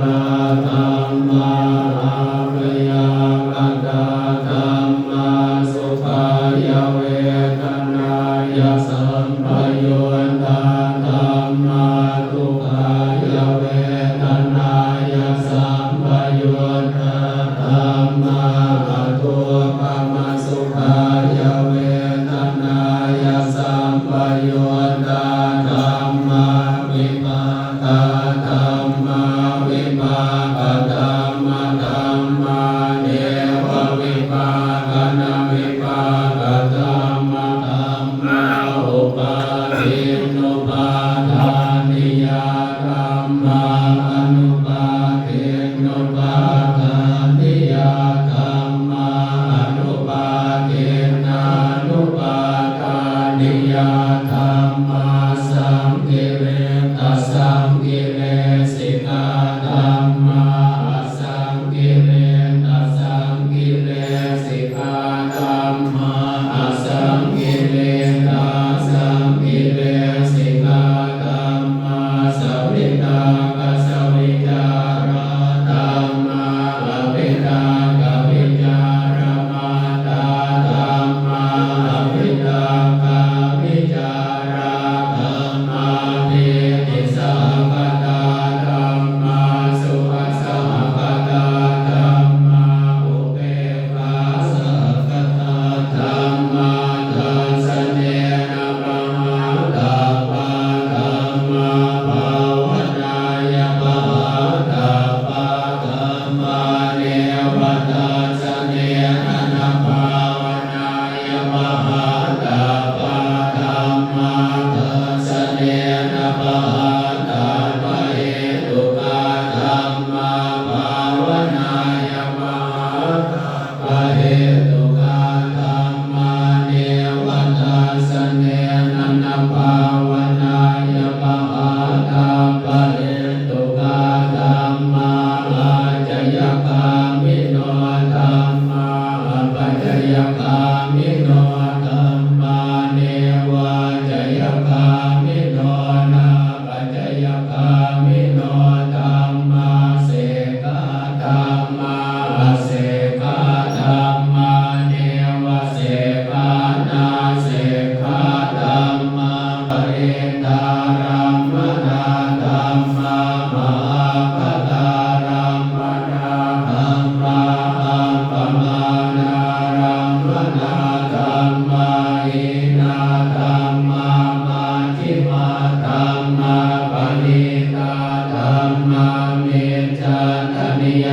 ลาธัมมาอาภยากตาธัมมาสุขายเวทนายสัมปยุตตาธัมมาทุกขายเวทนายสัมปยุตตาธัมมาอทุกขมสุขายเวทนายสัมปยุตตาธัมมาวิภาคธัมมาวิภาคธัมมาธัมมาเนววิภาคนาวิภาคธัมมาธัมมาอุปาทินุปาทานิยาธัมมาอนุปาทินุปาทานิยาธัมมาอนุปาทินานุปาทานิยาธัมมาสังกิเลสสังกิเลสิกาธัมมาสังกิเลสสังกิเลสิกาธัมมาสังกิเลสสังกิเลสิกาธัมมาสวิตากสวิจาราธัมมาอวิตากวิจารมาตาธัมมาอวิตากวิจาราธัมมาเนติสังคตาธัมมาสุขสังคตาธัมมาอุเบกขาสังคตาธัมมาทัสสะเนนะปะมาตาปะธัมมาภาวนายะปะตาปะธัมมาเนวทัสสะเนนะภาวนายะปะตาปะธัมมาทัสสะเนนะปะตาปะเหตุกะธัมมาภาวนายะปะตาปะเหตุกะธัมมาเนวทัสสะเนนะภาวนายะปะตาปะเหตุกะธัมมาอาจยกามิโนธัมมาปัจจยกามิโนธัมมาเนวะจยกามิโนนาปัจจยกามิโนธัมมาเสกาธัมมาเสกาธัมมาเนวะเสกานาเสกาธัมมาปริตารัมมนาธัมมามหาปตารัมมนาธัมมาอัปปมานารัมมนาธัมมาอินาธัมมามาชิมาธัมมาปณิตาธัมมาเมจจานิย